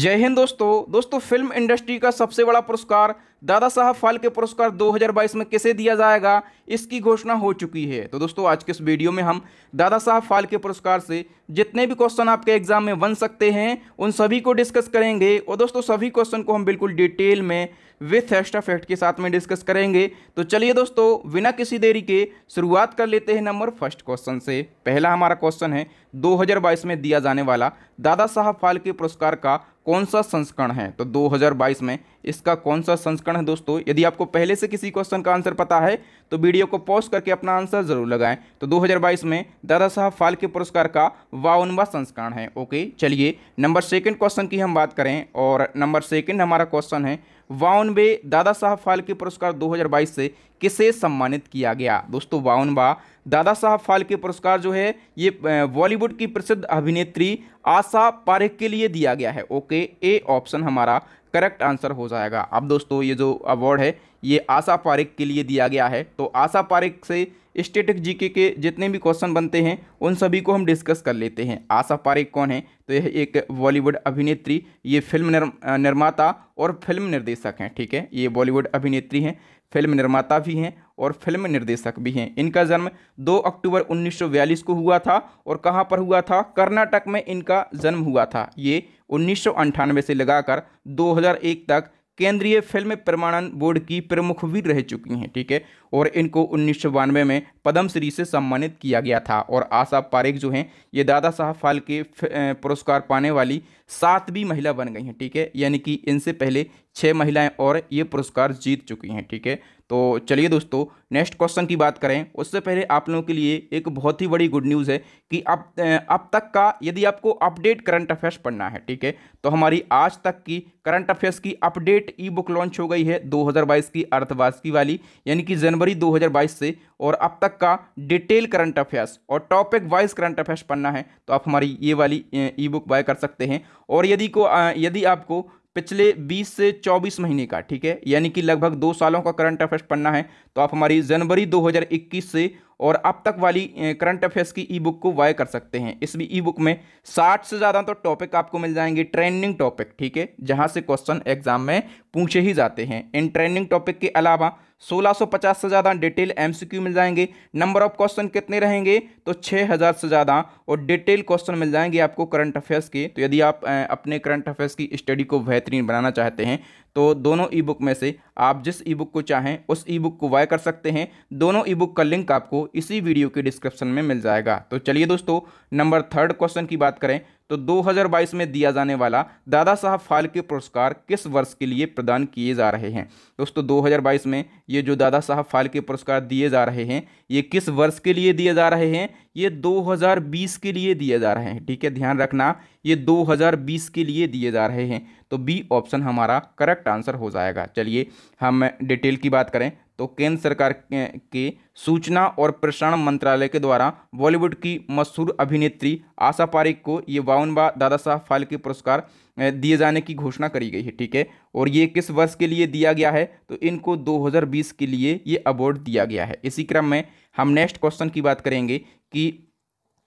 जय हिंद दोस्तों film industry का सबसे बड़ा पुरस्कार दादा साहब फाल्के पुरस्कार 2022 में किसे दिया जाएगा, इसकी घोषणा हो चुकी है। तो दोस्तों आज के इस वीडियो में हम दादा साहब फाल्के पुरस्कार से जितने भी क्वेश्चन आपके एग्जाम में बन सकते हैं उन सभी को डिस्कस करेंगे। और दोस्तों सभी क्वेश्चन को हम बिल्कुल डिटेल में विथ एक्स्ट्रा फैक्ट के साथ में डिस्कस करेंगे। तो चलिए दोस्तों बिना किसी देरी के शुरुआत कर लेते हैं नंबर फर्स्ट क्वेश्चन से। पहला हमारा क्वेश्चन है 2022 में दिया जाने वाला दादा साहब फाल्के पुरस्कार का कौन सा संस्करण है। तो 2022 में इसका कौन सा संस्करण है दोस्तों, यदि आपको पहले से किसी क्वेश्चन का आंसर पता है तो वीडियो को पॉज करके अपना आंसर जरूर लगाएं। तो 2022 में दादा साहब फाल्के पुरस्कार का 52वां संस्करण है। ओके, चलिए नंबर सेकंड क्वेश्चन की हम बात करें और नंबर सेकंड हमारा क्वेश्चन है 52वें दादा साहब फाल्के पुरस्कार 2022 से किसे सम्मानित किया गया। दोस्तों 52वां दादा साहब फाल्के पुरस्कार जो है ये बॉलीवुड की प्रसिद्ध अभिनेत्री आशा पारेख के लिए दिया गया है। ओके, ए ऑप्शन हमारा करेक्ट आंसर हो जाएगा। अब दोस्तों ये जो अवार्ड है ये आशा पारेख के लिए दिया गया है। तो आशा पारेख से स्टैटिक जीके के जितने भी क्वेश्चन बनते हैं उन सभी को हम डिस्कस कर लेते हैं। आशा पारेख कौन है, तो यह एक बॉलीवुड अभिनेत्री, ये फिल्म निर्माता और फिल्म निर्देशक हैं। ठीक है, ये बॉलीवुड अभिनेत्री हैं, फिल्म निर्माता भी हैं और फिल्म निर्देशक भी हैं। इनका जन्म 2 अक्टूबर 1942 को हुआ था और कहाँ पर हुआ था, कर्नाटक में इनका जन्म हुआ था। ये 1998 से लगाकर 2001 तक केंद्रीय फिल्म प्रमाणन बोर्ड की प्रमुख भी रह चुकी हैं। ठीक है, और इनको 1992 में पद्मश्री से सम्मानित किया गया था। और आशा पारेख जो हैं ये दादा साहब फाल्के पुरस्कार पाने वाली 7वीं महिला बन गई हैं। ठीक है, यानी कि इनसे पहले 6 महिलाएं और ये पुरस्कार जीत चुकी हैं। ठीक है, तो चलिए दोस्तों नेक्स्ट क्वेश्चन की बात करें उससे पहले आप लोगों के लिए एक बहुत ही बड़ी गुड न्यूज़ है कि अब तक का यदि आपको अपडेट करंट अफेयर्स पढ़ना है, ठीक है, तो हमारी आज तक की करंट अफेयर्स की अपडेट ई बुक लॉन्च हो गई है 2022 की अर्थवार्षिकी वाली, यानी कि जनवरी 2022 से। और अब तक का डिटेल करंट अफेयर्स और टॉपिक वाइज करंट अफेयर्स पढ़ना है तो आप हमारी ये वाली ई बुक बाय कर सकते हैं। और यदि आपको पिछले 20 से 24 महीने का, ठीक है, यानी कि लगभग 2 सालों का करंट अफेयर्स पढ़ना है तो आप हमारी जनवरी 2021 से और अब तक वाली करंट अफेयर्स की ई बुक को बाय कर सकते हैं। इस ई बुक में 60 से ज़्यादा तो टॉपिक आपको मिल जाएंगे, ट्रेंडिंग टॉपिक, ठीक है, जहां से क्वेश्चन एग्जाम में पूछे ही जाते हैं। इन ट्रेंडिंग टॉपिक के अलावा 1650 से ज़्यादा डिटेल एमसीक्यू मिल जाएंगे। नंबर ऑफ क्वेश्चन कितने रहेंगे, तो 6000 से ज़्यादा और डिटेल क्वेश्चन मिल जाएंगे आपको करंट अफेयर्स के। तो यदि आप अपने करंट अफेयर्स की स्टडी को बेहतरीन बनाना चाहते हैं तो दोनों ई बुक में से आप जिस ई बुक को चाहें उस ई बुक को बाय कर सकते हैं। दोनों ई बुक का लिंक आपको इसी वीडियो के डिस्क्रिप्शन में मिल जाएगा। तो चलिए दोस्तों नंबर थर्ड क्वेश्चन की बात करें तो 2022 में दिया जाने वाला दादा साहब फाल्के पुरस्कार किस वर्ष के लिए प्रदान किए जा रहे हैं। दोस्तों 2022 में ये जो दादा साहब फाल्के पुरस्कार दिए जा रहे हैं ये किस वर्ष के लिए दिए जा रहे हैं, ये 2020 के लिए दिए जा रहे हैं। ठीक है, ध्यान रखना ये 2020 के लिए दिए जा रहे हैं। तो बी ऑप्शन हमारा करेक्ट आंसर हो जाएगा। चलिए हम डिटेल की बात करें तो केंद्र सरकार के सूचना और प्रसारण मंत्रालय के द्वारा बॉलीवुड की मशहूर अभिनेत्री आशा पारेख को ये 52वां दादा साहब फाल्के पुरस्कार दिए जाने की घोषणा करी गई है। ठीक है, और ये किस वर्ष के लिए दिया गया है, तो इनको 2020 के लिए ये अवार्ड दिया गया है। इसी क्रम में हम नेक्स्ट क्वेश्चन की बात करेंगे कि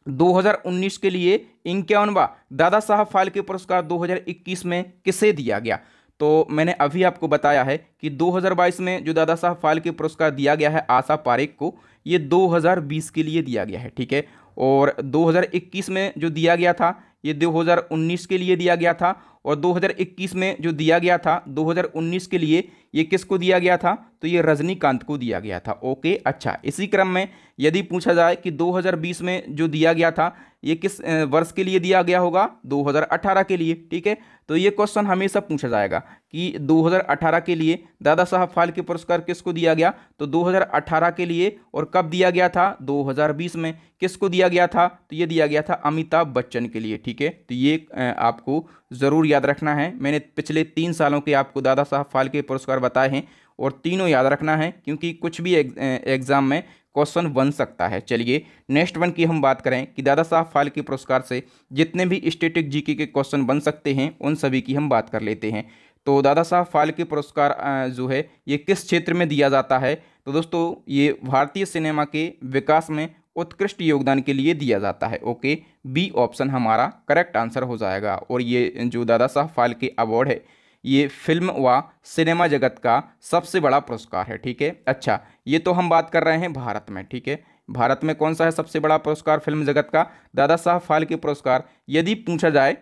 2019 के लिए 51वां दादा साहब फाल्के पुरस्कार 2021 में किसे दिया गया। तो मैंने अभी आपको बताया है कि 2022 में जो दादा साहब फाल्के पुरस्कार दिया गया है आशा पारेख को, ये 2020 के लिए दिया गया है। ठीक है, और 2021 में जो दिया गया था ये 2019 के लिए दिया गया था। और 2021 में जो दिया गया था 2019 के लिए ये किसको दिया गया था, तो ये रजनीकांत को दिया गया था। ओके, अच्छा, इसी क्रम में यदि पूछा जाए कि 2020 में जो दिया गया था ये किस वर्ष के लिए दिया गया होगा, 2018 के लिए। ठीक है, तो ये क्वेश्चन हमेशा पूछा जाएगा कि 2018 के लिए दादा साहब फाल्के पुरस्कार किसको दिया गया, तो 2018 के लिए। और कब दिया गया था, 2020 में। किसको दिया गया था, तो ये दिया गया था अमिताभ बच्चन के लिए। ठीक है, तो ये आपको ज़रूर याद रखना है। मैंने पिछले 3 सालों के आपको दादा साहब फाल्के पुरस्कार बताए हैं और तीनों याद रखना है क्योंकि कुछ भी एग्जाम में क्वेश्चन बन सकता है। चलिए नेक्स्ट वन की हम बात करें कि दादा साहब फाल्के पुरस्कार से जितने भी स्टैटिक जीके के क्वेश्चन बन सकते हैं उन सभी की हम बात कर लेते हैं। तो दादा साहब फाल्के पुरस्कार जो है ये किस क्षेत्र में दिया जाता है, तो दोस्तों ये भारतीय सिनेमा के विकास में उत्कृष्ट योगदान के लिए दिया जाता है। ओके, बी ऑप्शन हमारा करेक्ट आंसर हो जाएगा। और ये जो दादा साहब फाल्के अवार्ड है, ये फिल्म व सिनेमा जगत का सबसे बड़ा पुरस्कार है। ठीक है, अच्छा, ये तो हम बात कर रहे हैं भारत में। ठीक है, भारत में कौन सा है सबसे बड़ा पुरस्कार फिल्म जगत का? दादा साहब फाल्के पुरस्कार। यदि पूछा जाए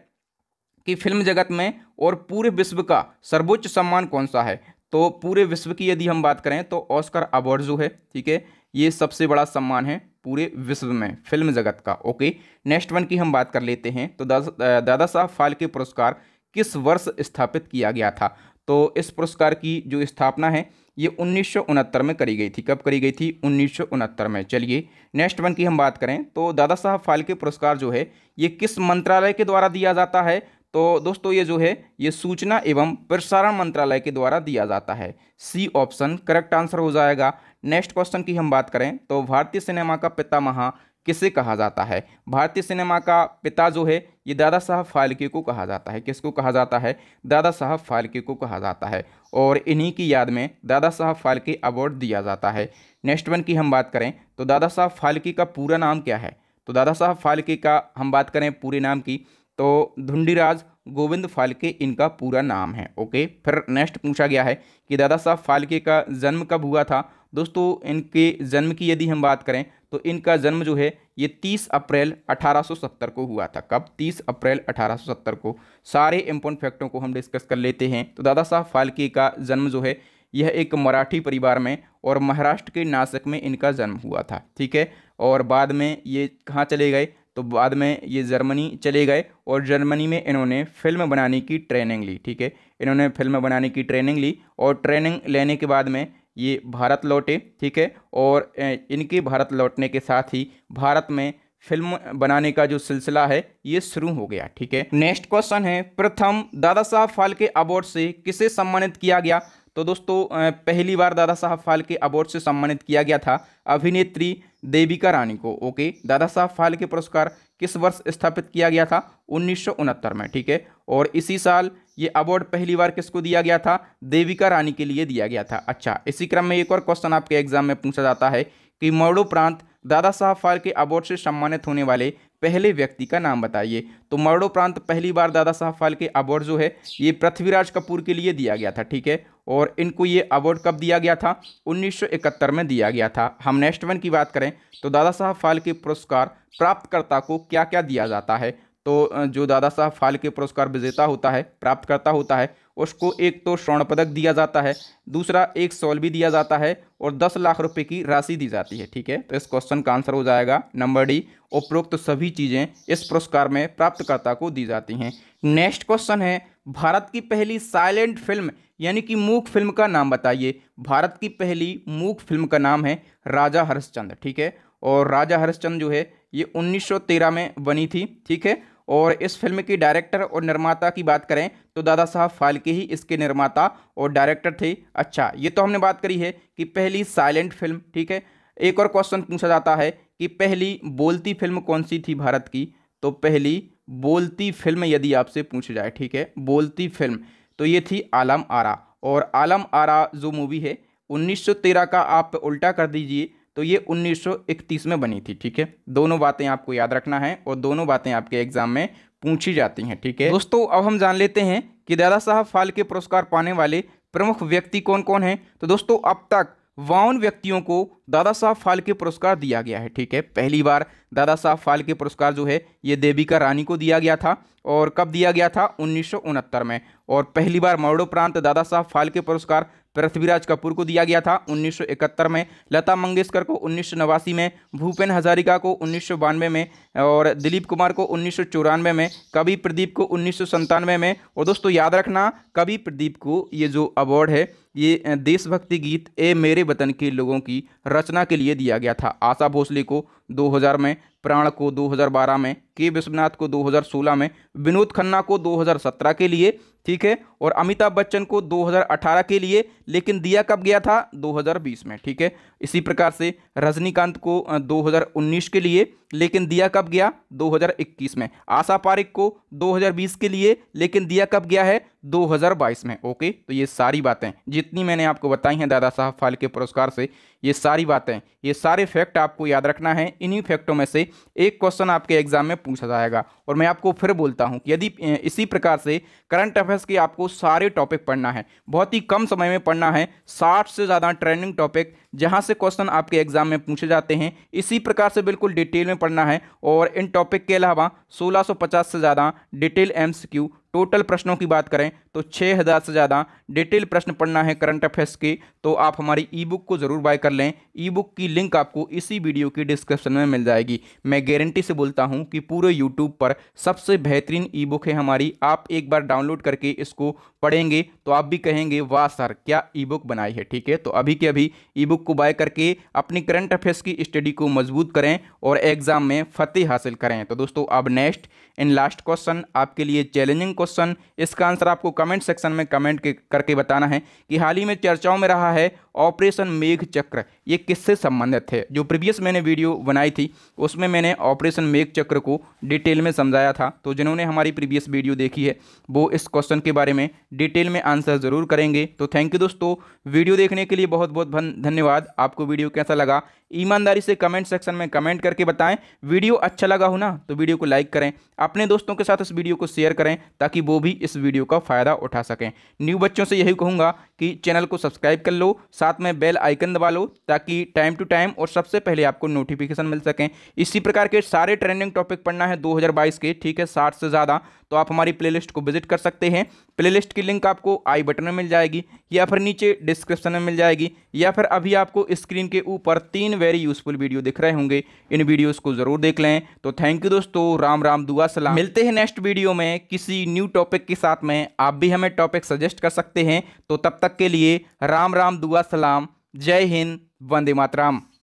कि फिल्म जगत में और पूरे विश्व का सर्वोच्च सम्मान कौन सा है, तो पूरे विश्व की यदि हम बात करें तो ऑस्कर अवार्ड जो है, ठीक है, ये सबसे बड़ा सम्मान है पूरे विश्व में फिल्म जगत का। ओके, नेक्स्ट वन की हम बात कर लेते हैं। तो दादा साहब फाल्के पुरस्कार किस वर्ष स्थापित किया गया था? तो इस पुरस्कार की जो स्थापना है ये 1969 में करी गई थी। कब करी गई थी? 1969 में। चलिए नेक्स्ट वन की हम बात करें तो दादा साहब फाल्के पुरस्कार जो है ये किस मंत्रालय के द्वारा दिया जाता है? तो दोस्तों ये जो है ये सूचना एवं प्रसारण मंत्रालय के द्वारा दिया जाता है। सी ऑप्शन करेक्ट आंसर हो जाएगा। नेक्स्ट क्वेश्चन की हम बात करें तो भारतीय सिनेमा का पितामह किसे कहा जाता है? भारतीय सिनेमा का पिता जो है ये दादा साहब फाल्के को कहा जाता है। किसको कहा जाता है? दादा साहब फाल्के को कहा जाता है। और इन्हीं की याद में दादा साहब फाल्के अवार्ड दिया जाता है। नेक्स्ट वन की हम बात करें तो दादा साहब फाल्के का पूरा नाम क्या है? तो दादा साहब फाल्के का हम बात करें पूरे नाम की तो धुंडीराज गोविंद फाल्के इनका पूरा नाम है। ओके, फिर नेक्स्ट पूछा गया है कि दादा साहब फाल्के का जन्म कब हुआ था? दोस्तों इनके जन्म की यदि हम बात करें तो इनका जन्म जो है ये 30 अप्रैल 1870 को हुआ था। कब? 30 अप्रैल 1870 को। सारे इंपॉर्टेंट फैक्टों को हम डिस्कस कर लेते हैं। तो दादा साहब फाल्के का जन्म जो है यह एक मराठी परिवार में और महाराष्ट्र के नासिक में इनका जन्म हुआ था। ठीक है, और बाद में ये कहाँ चले गए? तो बाद में ये जर्मनी चले गए और जर्मनी में इन्होंने फिल्म बनाने की ट्रेनिंग ली। ठीक है, इन्होंने फिल्म बनाने की ट्रेनिंग ली और ट्रेनिंग लेने के बाद में ये भारत लौटे। ठीक है, और इनके भारत लौटने के साथ ही भारत में फिल्म बनाने का जो सिलसिला है ये शुरू हो गया। ठीक है, नेक्स्ट क्वेश्चन है प्रथम दादा साहब फाल्के अवार्ड से किसे सम्मानित किया गया? तो दोस्तों पहली बार दादा साहब फाल्के अवार्ड से सम्मानित किया गया था अभिनेत्री देविका रानी को। ओके, दादा साहब फाल्के पुरस्कार किस वर्ष स्थापित किया गया था? 1969 में। ठीक है, और इसी साल ये अवार्ड पहली बार किसको दिया गया था? देविका रानी के लिए दिया गया था। अच्छा, इसी क्रम में एक और क्वेश्चन आपके एग्जाम में पूछा जाता है कि मरणोपरांत दादा साहब फाल्के अवार्ड से सम्मानित होने वाले पहले व्यक्ति का नाम बताइए। तो मरणोपरांत पहली बार दादा साहब फाल्के अवार्ड जो है ये पृथ्वीराज कपूर के लिए दिया गया था। ठीक है, और इनको ये अवार्ड कब दिया गया था? 1971 में दिया गया था। हम नेक्स्ट वन की बात करें तो दादा साहब फाल्के पुरस्कार प्राप्तकर्ता को क्या क्या दिया जाता है? तो जो दादा साहब फाल्के पुरस्कार विजेता होता है, प्राप्तकर्ता होता है, उसको एक तो स्वर्ण पदक दिया जाता है, दूसरा एक शॉल भी दिया जाता है और 10 लाख रुपए की राशि दी जाती है। ठीक है, तो इस क्वेश्चन का आंसर हो जाएगा नंबर डी। उपरोक्त सभी चीज़ें इस पुरस्कार में प्राप्तकर्ता को दी जाती हैं। नेक्स्ट क्वेश्चन है भारत की पहली साइलेंट फिल्म यानी कि मूक फिल्म का नाम बताइए। भारत की पहली मूक फिल्म का नाम है राजा हरिश्चंद्र। ठीक है, और राजा हरिश्चंद्र जो है ये 1913 में बनी थी। ठीक है, और इस फिल्म के डायरेक्टर और निर्माता की बात करें तो दादा साहब फाल्के ही इसके निर्माता और डायरेक्टर थे। अच्छा, ये तो हमने बात करी है कि पहली साइलेंट फिल्म। ठीक है, एक और क्वेश्चन पूछा जाता है कि पहली बोलती फिल्म कौन सी थी भारत की? तो पहली बोलती फिल्म यदि आपसे पूछ जाए, ठीक है, बोलती फिल्म, तो ये थी आलम आरा। और आलम आरा जो मूवी है 1913 का आप उल्टा कर दीजिए तो ये 1931 में बनी थी। ठीक है, दोनों बातें आपको याद रखना है और दोनों बातें आपके एग्जाम में पूछी जाती हैं। ठीक है दोस्तों, अब हम जान लेते हैं कि दादा साहब फाल्के पुरस्कार पाने वाले प्रमुख व्यक्ति कौन कौन हैं। तो दोस्तों अब तक 52 व्यक्तियों को दादा साहब फाल्के पुरस्कार दिया गया है। ठीक है, पहली बार दादा साहब फाल्के पुरस्कार जो है ये देविका रानी को दिया गया था। और कब दिया गया था? 1969 में। और पहली बार मरणोपरांत दादा साहब फाल्के पुरस्कार पृथ्वीराज कपूर को दिया गया था 1971 में, लता मंगेशकर को 1989 में, भूपेन हजारिका को 1992 में और दिलीप कुमार को 1994 में, कवि प्रदीप को 1997 में। और दोस्तों याद रखना, कवि प्रदीप को ये जो अवार्ड है ये देशभक्ति गीत ए मेरे वतन के लोगों की रचना के लिए दिया गया था। आशा भोसले को 2000 में, प्राण को 2012 में, के विश्वनाथ को 2016 में, विनोद खन्ना को 2017 के लिए, ठीक है, और अमिताभ बच्चन को 2018 के लिए, लेकिन दिया कब गया था? 2020 में। ठीक है, इसी प्रकार से रजनीकांत को 2019 के लिए, लेकिन दिया कब गया? 2021 में। आशा पारिक को 2020 के लिए, लेकिन दिया कब गया है? 2022 में। ओके, तो ये सारी बातें जितनी मैंने आपको बताई हैं दादा साहब फाल्के पुरस्कार से, ये सारी बातें, ये सारे फैक्ट आपको याद रखना है। इन्हीं फैक्टों में से एक क्वेश्चन आपके एग्जाम में पूछा जाएगा। और मैं आपको फिर बोलता हूं कि यदि इसी प्रकार से करंट अफेयर्स के आपको सारे टॉपिक पढ़ना है, बहुत ही कम समय में पढ़ना है, 60 से ज़्यादा ट्रेंडिंग टॉपिक जहां से क्वेश्चन आपके एग्जाम में पूछे जाते हैं, इसी प्रकार से बिल्कुल डिटेल में पढ़ना है। और इन टॉपिक के अलावा 1650 से ज़्यादा डिटेल एमसीक्यू, टोटल प्रश्नों की बात करें तो 6000 से ज़्यादा डिटेल प्रश्न पढ़ना है करंट अफेयर्स के, तो आप हमारी ई बुक को ज़रूर बाय कर लें। ई बुक की लिंक आपको इसी वीडियो की डिस्क्रिप्शन में मिल जाएगी। मैं गारंटी से बोलता हूं कि पूरे यूट्यूब पर सबसे बेहतरीन ई बुक है हमारी। आप एक बार डाउनलोड करके इसको पढ़ेंगे तो आप भी कहेंगे वाह सर क्या ई बुक बनाई है। ठीक है, तो अभी के अभी ई बुक को बाय करके अपनी करंट अफेयर्स की स्टडी को मजबूत करें और एग्जाम में फतेह हासिल करें। तो दोस्तों अब नेक्स्ट एंड लास्ट क्वेश्चन आपके लिए चैलेंजिंग क्वेश्चन, इसका आंसर आपको कमेंट सेक्शन में कमेंट करके बताना है कि हाल ही में चर्चाओं में रहा है ऑपरेशन मेघ चक्र, ये किससे संबंधित है। जो प्रीवियस मैंने वीडियो बनाई थी उसमें मैंने ऑपरेशन मेघ चक्र को डिटेल में समझाया था, तो जिन्होंने हमारी प्रीवियस वीडियो देखी है वो इस क्वेश्चन के बारे में डिटेल में आंसर जरूर करेंगे। तो थैंक यू दोस्तों, वीडियो देखने के लिए बहुत बहुत धन्यवाद। आपको वीडियो कैसा लगा ईमानदारी से कमेंट सेक्शन में कमेंट करके बताएं। वीडियो अच्छा लगा हो ना तो वीडियो को लाइक करें, अपने दोस्तों के साथ इस वीडियो को शेयर करें ताकि वो भी इस वीडियो का फ़ायदा उठा सकें। न्यू बच्चों से यही कहूँगा कि चैनल को सब्सक्राइब कर लो, साथ में बेल आइकन दबा लो ताकि टाइम टू टाइम और सबसे पहले आपको नोटिफिकेशन मिल सकें। इसी प्रकार के सारे ट्रेंडिंग टॉपिक पढ़ना है 2022 के, ठीक है, 60 से ज़्यादा, तो आप हमारी प्लेलिस्ट को विजिट कर सकते हैं। प्लेलिस्ट की लिंक आपको आई बटन में मिल जाएगी या फिर नीचे डिस्क्रिप्शन में मिल जाएगी, या फिर अभी आपको स्क्रीन के ऊपर 3 वेरी यूजफुल वीडियो दिख रहे होंगे, इन वीडियोस को जरूर देख लें। तो थैंक यू दोस्तों, राम राम दुआ सलाम। मिलते हैं नेक्स्ट वीडियो में किसी न्यू टॉपिक के साथ में। आप भी हमें टॉपिक सजेस्ट कर सकते हैं। तो तब तक के लिए राम राम दुआ सलाम, जय हिंद, वंदे मातरम।